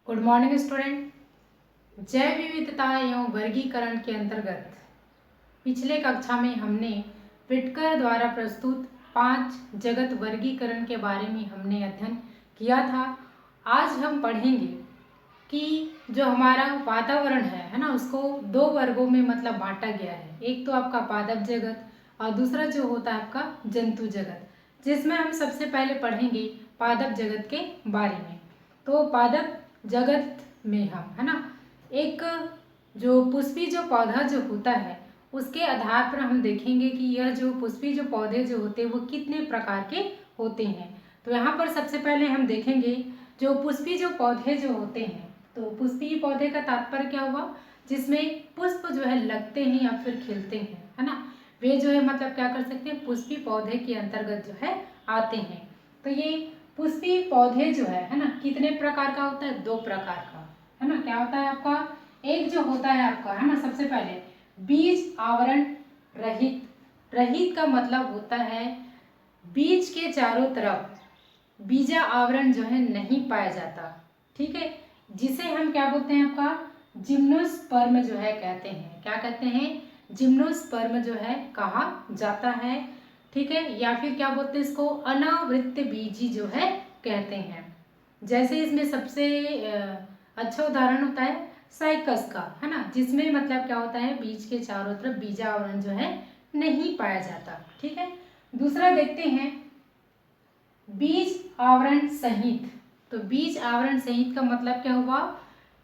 Good morning student. जैव विविधता एवं वर्गीकरण के अंतर्गत पिछले कक्षा में हमने विटकर द्वारा प्रस्तुत 5 जगत वर्गीकरण के बारे में हमने अध्ययन किया था। आज हम पढ़ेंगे कि जो हमारा वातावरण है ना, उसको 2 वर्गों में मतलब बांटा गया है। एक तो आपका पादप जगत और दूसरा जो होता है आपका जंतु जगत, जिसमें हम सबसे पहले पढ़ेंगे पादप जगत के बारे में। तो पादप जगत में हम है ना, एक जो पुष्पी जो पौधा जो होता है उसके आधार पर हम देखेंगे कि यह जो पुष्पी जो पौधे जो होते हैं वो कितने प्रकार के होते हैं। तो यहाँ पर सबसे पहले हम देखेंगे जो पुष्पी जो पौधे जो होते हैं। तो पुष्पी पौधे का तात्पर्य क्या हुआ, जिसमें पुष्प जो है लगते हैं या फिर खिलते हैं, है ना, वे जो है मतलब क्या कर सकते हैं, पुष्पी पौधे के अंतर्गत जो है आते हैं। तो ये पुष्पी पौधे जो है ना, कितने प्रकार का होता है, 2 प्रकार का, है ना। क्या होता है आपका, एक जो होता है आपका है ना, सबसे पहले बीज आवरण रहित। रहित का मतलब होता है बीज के चारों तरफ बीजा आवरण जो है नहीं पाया जाता, ठीक है, जिसे हम क्या बोलते हैं, आपका जिम्नोस्पर्म जो है कहते हैं। क्या कहते हैं, जिम्नोस्पर्म जो है कहा जाता है, ठीक है। या फिर क्या बोलते हैं इसको, अनावृत्त बीजी जो है कहते हैं। जैसे इसमें सबसे अच्छा उदाहरण होता है साइकस का, है ना, जिसमें मतलब क्या होता है, बीज के चारों तरफ बीजा आवरण जो है नहीं पाया जाता, ठीक है। दूसरा देखते हैं बीज आवरण सहित। तो बीज आवरण सहित का मतलब क्या हुआ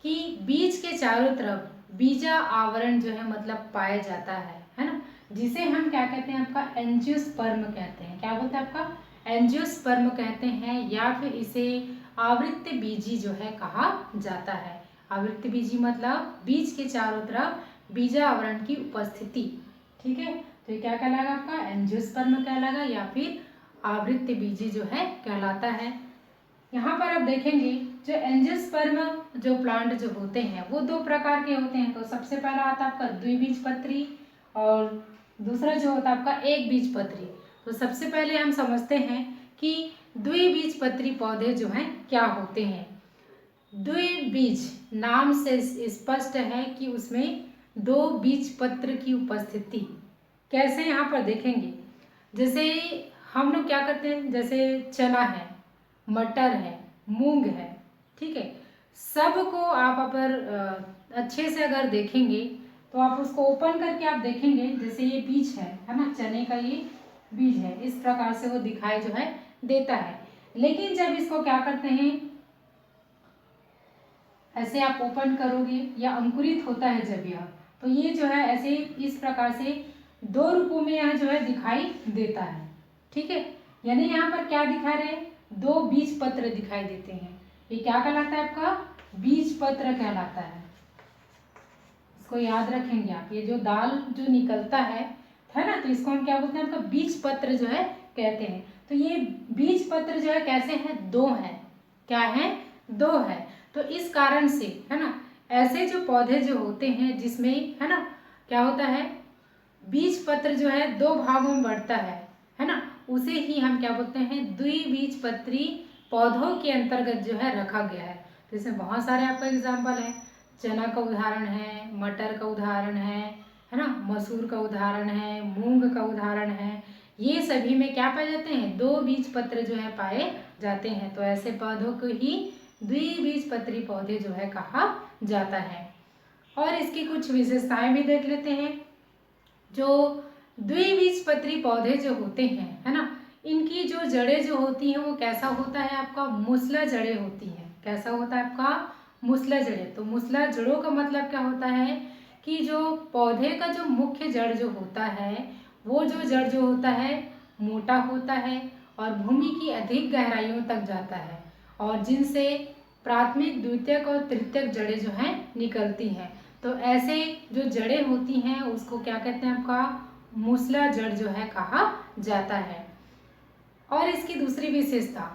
कि बीज के चारों तरफ बीजा आवरण जो है मतलब पाया जाता है ना, जिसे हम क्या कहते हैं, आपका एंजियोस्पर्म कहते हैं। क्या बोलते हैं, आपका एंजियोस्पर्म कहते हैं, या फिर इसे आवृत्त बीजी जो है कहा जाता है। आवृत्त बीजी मतलब बीज के चारों तरफ बीजा आवरण की उपस्थिति, ठीक है। तो ये क्या कहलाएगा, आपका एंजियोस्पर्म कहलाएगा या फिर आवृत्त बीजी जो है कहलाता है। यहाँ पर आप देखेंगे जो एंजियोस्पर्म जो प्लांट जो होते हैं वो 2 प्रकार के होते हैं। तो सबसे पहला आता है आपका द्विबीजपत्री और दूसरा जो होता है आपका एक बीजपत्री। तो सबसे पहले हम समझते हैं कि द्विबीजपत्री पौधे जो हैं क्या होते हैं। द्विबीज नाम से स्पष्ट है कि उसमें 2 बीजपत्र की उपस्थिति। कैसे, यहाँ पर देखेंगे, जैसे हम लोग क्या करते हैं, जैसे चना है, मटर है, मूंग है, ठीक है, सबको आप अगर अच्छे से अगर देखेंगे तो आप उसको ओपन करके आप देखेंगे, जैसे ये बीज है ना, चने का ये बीज है, इस प्रकार से वो दिखाई जो है देता है। लेकिन जब इसको क्या करते हैं, ऐसे आप ओपन करोगे या अंकुरित होता है जब यह, तो ये जो है ऐसे इस प्रकार से 2 रूपों में यह जो है दिखाई देता है, ठीक है। यानी यहाँ पर क्या दिखा रहे हैं, 2 बीज पत्र दिखाई देते हैं। ये क्या कहलाता है, आपका बीज पत्र कहलाता है। इसको याद रखेंगे आप, ये जो दाल जो निकलता है ना, तो इसको हम क्या बोलते हैं, आपका बीज पत्र जो है कहते हैं। तो ये बीज पत्र जो है कैसे है, 2 है। क्या है, 2 है। तो इस कारण से है ना, ऐसे जो पौधे जो होते हैं जिसमें है ना क्या होता है, बीज पत्र जो है 2 भागों में बढ़ता है ना, उसे ही हम क्या बोलते हैं, द्विबीजपत्री पौधों के अंतर्गत जो है रखा गया है। तो इसमें बहुत सारे आपका एग्जाम्पल है, चना का उदाहरण है, मटर का उदाहरण है ना, मसूर का उदाहरण है, मूंग का उदाहरण है। ये सभी में क्या पाए जाते हैं, 2 बीज पत्र जो है पाए जाते हैं। तो ऐसे पौधों को ही द्विबीजपत्री पौधे जो है कहा जाता है। और इसकी कुछ विशेषताएं भी देख लेते हैं। जो द्विबीजपत्री पौधे जो होते हैं है ना, इनकी जो जड़ें जो होती हैं वो कैसा होता है, आपका मूसला जड़ें होती हैं। कैसा होता है, आपका मूसला जड़ें। तो मूसला जड़ों का मतलब क्या होता है कि जो पौधे का जो मुख्य जड़ जो होता है, वो जो जड़ जो होता है मोटा होता है और भूमि की अधिक गहराइयों तक जाता है, और जिनसे प्राथमिक द्वितीयक और तृतीयक जड़ें जो हैं निकलती हैं। तो ऐसे जो जड़ें होती हैं उसको क्या कहते हैं, आपका मूसला जड़ जो है कहा जाता है। और इसकी दूसरी विशेषता,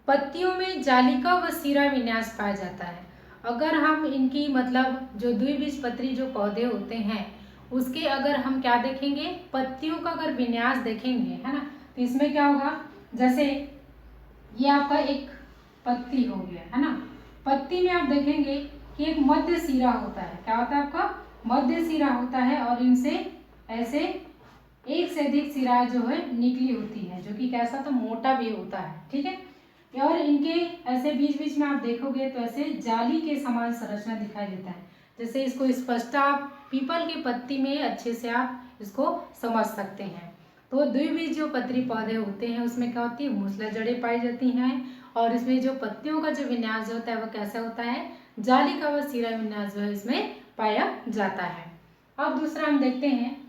पत्तियों में जालिका व सिरा विन्यास पाया जाता है। अगर हम इनकी मतलब जो द्विबीजपत्री जो पौधे होते हैं उसके अगर हम क्या देखेंगे, पत्तियों का अगर विन्यास देखेंगे है ना, तो इसमें क्या होगा, जैसे ये आपका एक पत्ती हो गया है ना, पत्ती में आप देखेंगे कि एक मध्य सिरा होता है। क्या होता है आपका? मध्य सिरा होता है और इनसे ऐसे एक से अधिक सिराएं जो है निकली होती है, जो कि कैसा तो मोटा भी होता है। ठीक है, और इनके ऐसे बीच बीच में आप देखोगे तो ऐसे जाली के समान संरचना दिखाई देता है। जैसे इसको स्पष्ट आप पीपल की पत्ती में अच्छे से आप इसको समझ सकते हैं। तो द्विबीज पत्री पौधे होते हैं उसमें क्या होती है? मूसला जड़ें पाई जाती हैं और इसमें जो पत्तियों का जो विन्यास होता है वो कैसा होता है? जाली का व सिरा विन्यास जो है इसमें पाया जाता है। अब दूसरा हम देखते हैं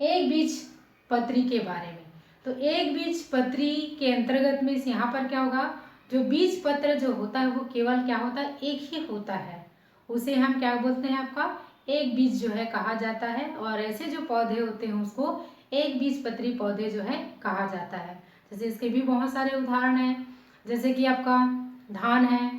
एक बीज पत्री के बारे में। तो एक बीज पत्री के अंतर्गत में यहाँ पर क्या होगा? जो बीज पत्र जो होता है वो केवल क्या होता है? एक ही होता है। उसे हम क्या बोलते हैं? आपका एक बीज जो है कहा जाता है। और ऐसे जो पौधे होते हैं उसको एक बीज पत्री पौधे जो है कहा जाता है। जैसे इसके भी बहुत सारे उदाहरण हैं, जैसे कि आपका धान है,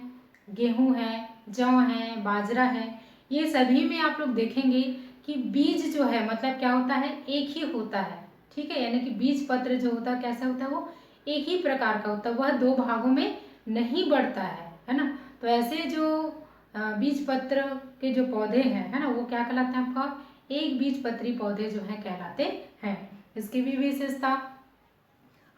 गेहूं है, जौ है, बाजरा है। ये सभी में आप लोग देखेंगे कि बीज जो है मतलब क्या होता है? एक ही होता है। ठीक है, यानी कि बीज पत्र जो होता है कैसा होता है? वो एक ही प्रकार का होता है, वह दो भागों में नहीं बढ़ता है ना। तो ऐसे जो बीज पत्र के जो पौधे हैं है ना, वो क्या कहलाते हैं? आपका एक बीज पत्री पौधे जो है कहलाते हैं। इसकी भी विशेषता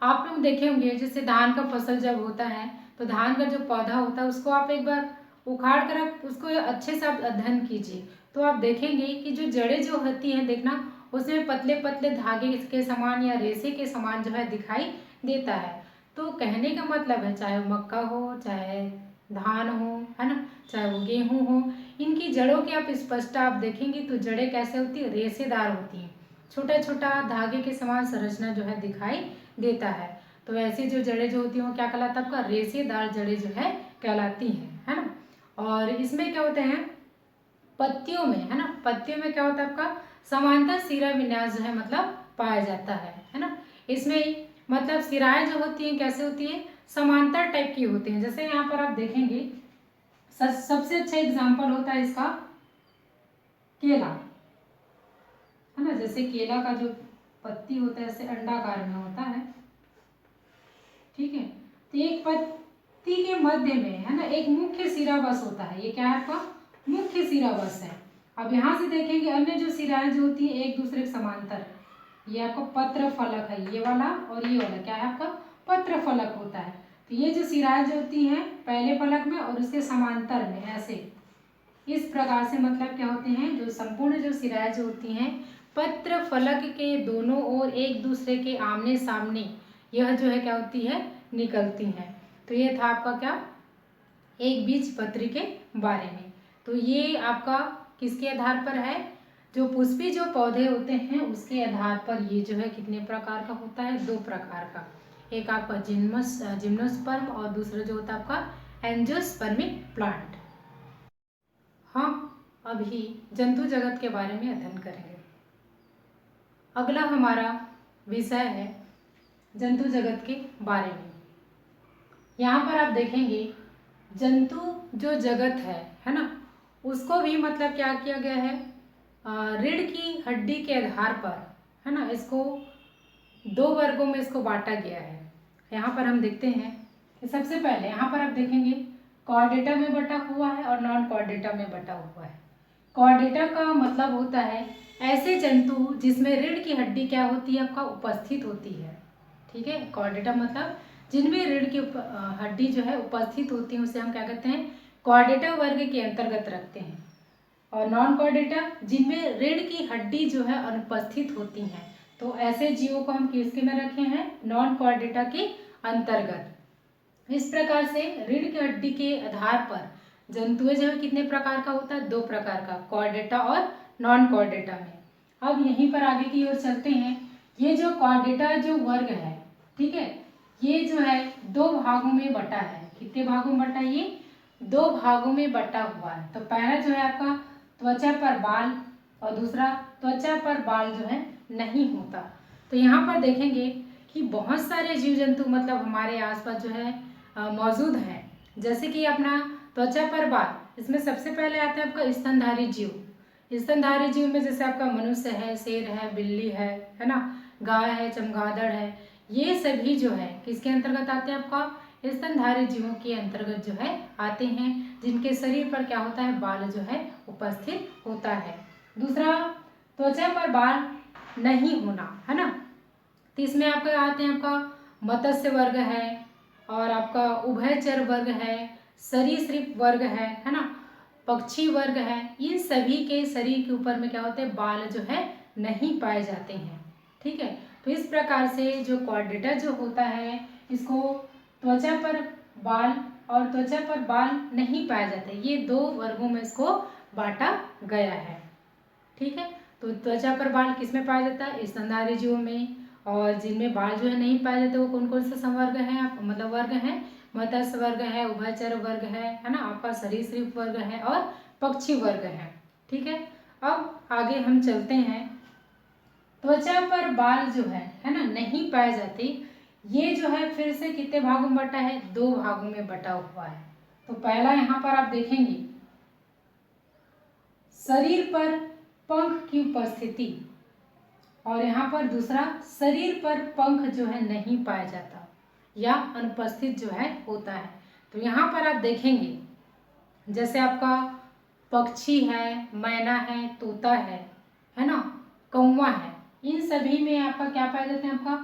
आप लोग देखे होंगे, जैसे धान का फसल जब होता है तो धान का जो पौधा होता है उसको आप एक बार उखाड़ कर आप उसको अच्छे से आप अध्ययन कीजिए तो आप देखेंगे कि जो जड़ें जो होती हैं देखना, उसमें पतले पतले धागे के समान या रेशे के समान जो है दिखाई देता है। तो कहने का मतलब है चाहे वो मक्का हो, चाहे धान हो, है ना, चाहे वो गेहूं हो, इनकी जड़ों की आप स्पष्टता आप देखेंगे तो जड़ें कैसे होती है? रेशेदार होती हैं। छोटा छोटा धागे के समान संरचना जो है दिखाई देता है। तो ऐसे जो जड़ें जो होती हैं वो क्या कहलाता है? आपका रेशेदार जड़ें जो है कहलाती हैं, है ना। और इसमें क्या होते हैं? पत्तियों में, है ना, पत्तियों में क्या होता है? आपका समांतर सिरा विन्यास जो है मतलब पाया जाता है ना। इसमें मतलब सिराएं जो होती हैं कैसे होती है? समांतर टाइप की होती हैं। जैसे यहाँ पर आप देखेंगे सबसे अच्छा एग्जाम्पल होता है इसका केला, है ना। जैसे केला का जो पत्ती होता है ऐसे अंडाकार में होता है। ठीक है, तो एक पत्ती के मध्य में, है ना, एक मुख्य सिरा बस होता है। ये क्या है? आपका मुख्य सिरा बस है। अब यहाँ से देखेंगे अन्य जो सिराएं जो होती है एक दूसरे के समांतर, ये आपका पत्र फलक है, ये वाला और ये वाला क्या है? आपका पत्र फलक होता है। तो ये जो सिराएं जो होती हैं पहले फलक में और उसके समांतर में ऐसे इस प्रकार से मतलब क्या होते हैं? जो संपूर्ण जो सिराएं जो होती हैं पत्र फलक के दोनों ओर एक दूसरे के आमने सामने यह जो है क्या होती है? निकलती हैं। तो ये था आपका क्या? एक बीज पत्री के बारे में। तो ये आपका किसके आधार पर है? जो पुष्पी जो पौधे होते हैं उसके आधार पर ये जो है कितने प्रकार का होता है? दो प्रकार का। एक आपका जिम्नोस्पर्म और दूसरा जो होता है आपका एंजियोस्पर्मिक प्लांट। हम अभी जंतु जगत के बारे में अध्ययन करेंगे। अगला हमारा विषय है जंतु जगत के बारे में। यहाँ पर आप देखेंगे जंतु जो जगत है ना, उसको भी मतलब क्या किया गया है? रीढ़ की हड्डी के आधार पर, है ना, इसको दो वर्गों में इसको बांटा गया है। यहाँ पर हम देखते हैं कि सबसे पहले यहाँ पर आप देखेंगे कॉर्डेटा में बटा हुआ है और नॉन कॉर्डेटा में बटा हुआ है। कॉर्डेटा का मतलब होता है ऐसे जंतु जिसमें रीढ़ की हड्डी क्या होती है? आपका उपस्थित होती है। ठीक है, कॉर्डेटा मतलब जिनमें रीढ़ की हड्डी जो है उपस्थित होती है उसे हम क्या कहते हैं? कॉर्डेटा वर्ग के अंतर्गत रखते हैं। और नॉन कॉर्डेटा जिनमें रीढ़ की हड्डी जो है अनुपस्थित होती हैं, तो ऐसे जीवों को हम किसके में रखे हैं? नॉन कॉर्डेटा के अंतर्गत। इस प्रकार से रीढ़ की हड्डी के आधार पर जंतु जो है कितने प्रकार का होता है? दो प्रकार का, कॉर्डेटा और नॉन कॉर्डेटा में। अब यहीं पर आगे की ओर चलते हैं। ये जो कॉर्डेटा जो वर्ग है, ठीक है, ये जो है दो भागों में बटा है। कितने भागों में बटा? ये दो भागों में बटा हुआ है। तो पहला जो है आपका त्वचा पर बाल और दूसरा त्वचा पर बाल जो है नहीं होता। तो यहाँ पर देखेंगे कि बहुत सारे जीव जंतु मतलब हमारे आसपास जो है मौजूद हैं। जैसे कि अपना त्वचा पर बाल, इसमें सबसे पहले आता है आपका स्तनधारी जीव। स्तनधारी जीव में जैसे आपका मनुष्य है, शेर है, बिल्ली है ना, गाय है, चमगादड़ है, ये सभी जो है किसके अंतर्गत आते हैं? आपका स्तनधारी जीवों के अंतर्गत जो है आते हैं, जिनके शरीर पर क्या होता है, बाल जो है उपस्थित होता है। दूसरा, त्वचा पर बाल नहीं होना, है ना। तो इसमें आपका आते हैं आपका मत्स्य वर्ग है, और आपका उभयचर वर्ग है, सरीसृप वर्ग है ना, पक्षी वर्ग है। इन सभी के शरीर के ऊपर में क्या होते हैं, बाल जो है नहीं पाए जाते हैं। ठीक है, तो इस प्रकार से जो कॉर्डेटा जो होता है, इसको त्वचा पर बाल और त्वचा पर बाल नहीं पाए जाते, ये दो वर्गों में इसको बांटा गया है। ठीक है, तो त्वचा पर बाल किसमें पाया जाता है, स्तनधारी जीवों में, और जिनमें बाल जो है नहीं पाए जाते वो कौन कौन से संवर्ग हैं, मतलब वर्ग हैं, मत्स्य वर्ग है, उभयचर वर्ग है ना, आपका सरीसृप वर्ग है और पक्षी वर्ग है। ठीक है, अब आगे हम चलते हैं। त्वचा पर बाल जो है ना, नहीं पाए जाते, ये जो है फिर से कितने भागों में बटा है, दो भागों में बटा हुआ है। तो पहला यहाँ पर आप देखेंगे शरीर पर पंख की उपस्थिति, और यहाँ पर दूसरा शरीर पर पंख जो है नहीं पाया जाता या अनुपस्थित जो है होता है। तो यहाँ पर आप देखेंगे जैसे आपका पक्षी है, मैना है, तोता है ना, कौवा है, इन सभी में आपका क्या पाए जाते हैं, आपका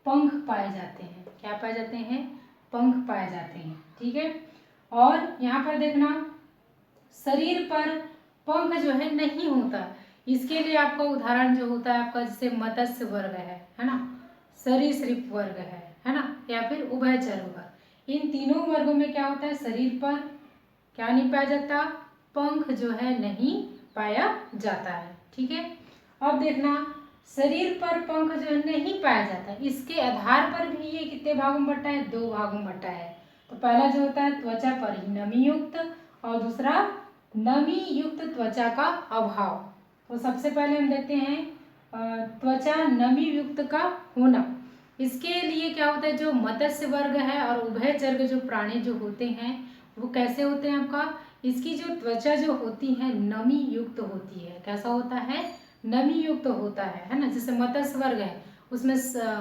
पंख पाए जाते हैं। क्या पाए जाते हैं, पंख पाए जाते हैं। ठीक है, और यहाँ पर देखना शरीर पर पंख जो है नहीं होता, इसके लिए आपका उदाहरण जो होता है आपका जैसे मत्स्य वर्ग है ना, सरीसृप वर्ग है ना, या फिर उभयचर वर्ग। इन तीनों वर्गों में क्या होता है, शरीर पर क्या नहीं पाया जाता, पंख जो है नहीं पाया जाता है। ठीक है, अब देखना शरीर पर पंख जो है नहीं पाया जाता, इसके आधार पर भी ये कितने भागों में बटा है, दो भागों में बटा है। तो पहला जो होता है त्वचा पर ही नमी युक्त, और दूसरा नमी युक्त त्वचा का अभाव। तो सबसे पहले हम देखते हैं त्वचा नमी युक्त का होना। इसके लिए क्या होता है, जो मत्स्य वर्ग है और उभयचर जो प्राणी जो होते हैं वो कैसे होते हैं, आपका इसकी जो त्वचा जो होती है नमी युक्त होती है। कैसा होता है, नमी युक्त होता है ना। जैसे मत्स्य वर्ग है उसमें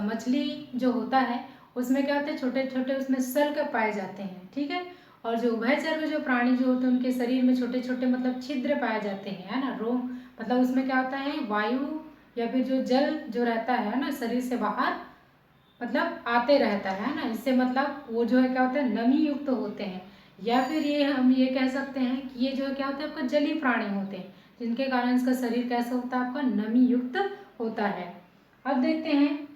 मछली जो होता है उसमें क्या होता है, छोटे छोटे उसमें सल्क पाए जाते हैं। ठीक है, और जो उभयचर जो प्राणी जो होते हैं उनके शरीर में छोटे छोटे मतलब छिद्र पाए जाते हैं, है ना, रोम, मतलब उसमें क्या होता है, वायु या फिर जो जल जो रहता है ना शरीर से बाहर मतलब आते रहता है ना, इससे मतलब वो जो है क्या होता है, नमी युक्त होते हैं। या फिर ये हम ये कह सकते हैं कि ये जो है क्या होता है, आपका जलीय प्राणी होते हैं, जिनके कारण इसका शरीर कैसा होता है, आपका नमी युक्त होता है। अब देखते हैं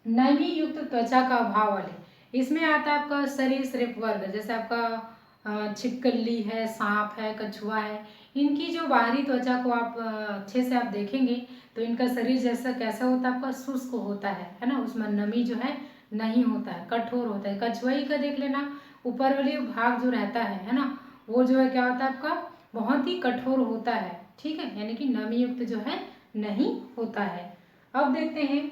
नमी युक्त त्वचा का अभाव वाले, इसमें आता है आपका सरीसृप वर्ग, जैसे आपका छिपकली है, सांप है, कछुआ है। इनकी जो बाहरी त्वचा को आप अच्छे से आप देखेंगे तो इनका शरीर जैसा कैसा होता है, आपका शुष्क होता है ना, उसमें नमी जो है नहीं होता है, कठोर होता है। कछुआ का देख लेना, ऊपर वाली भाग जो रहता है ना, वो जो है क्या होता है, आपका बहुत ही कठोर होता है। ठीक है, यानी कि नमी युक्त जो है नहीं होता है। अब देखते हैं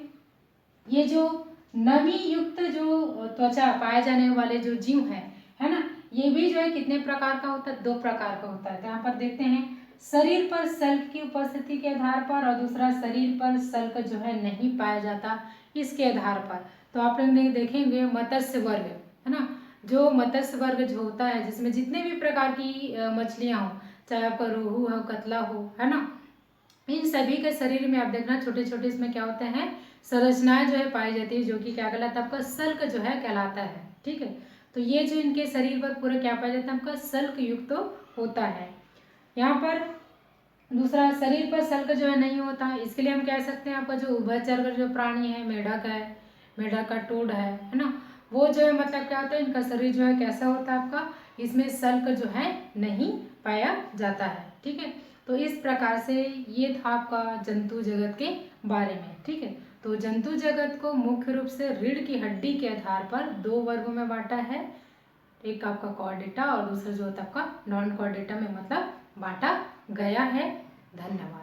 ये जो नमी युक्त जो त्वचा पाए जाने वाले जो जीव है ना, ये भी जो है कितने प्रकार का होता है, दो प्रकार का होता है। तो यहाँ पर देखते हैं शरीर पर सल्क की उपस्थिति के आधार पर, और दूसरा शरीर पर सल्क जो है नहीं पाया जाता इसके आधार पर। तो आप लोग देखेंगे मत्स्य वर्ग है ना, जो मत्स्य वर्ग जो होता है जिसमें जितने भी प्रकार की मछलियाँ हो, चाहे आपका रोहू हो, कतला हो, है ना, इन सभी के शरीर में आप देखना छोटे छोटे इसमें क्या होते हैं, संरचनाएं जो है पाई जाती है, जो कि क्या कहलाता है, आपका सल्क जो है कहलाता है। ठीक है, तो ये जो इनके शरीर पर पूरा क्या पाया जाता है, आपका सल्क युक्त होता है। यहाँ पर दूसरा शरीर पर सल्क जो है नहीं होता, इसके लिए हम कह सकते हैं आपका जो उभयचर जो प्राणी है, मेढक है, मेढक का टोड है ना, वो जो है मतलब क्या होता है, इनका शरीर जो है कैसा होता है, आपका इसमें सल्क जो है नहीं पाया जाता है। ठीक है, तो इस प्रकार से ये था आपका जंतु जगत के बारे में। ठीक है, तो जंतु जगत को मुख्य रूप से रीढ़ की हड्डी के आधार पर दो वर्गों में बांटा है, एक आपका कॉर्डेटा और दूसरा जो होता है आपका नॉन कॉर्डेटा में मतलब बांटा गया है। धन्यवाद।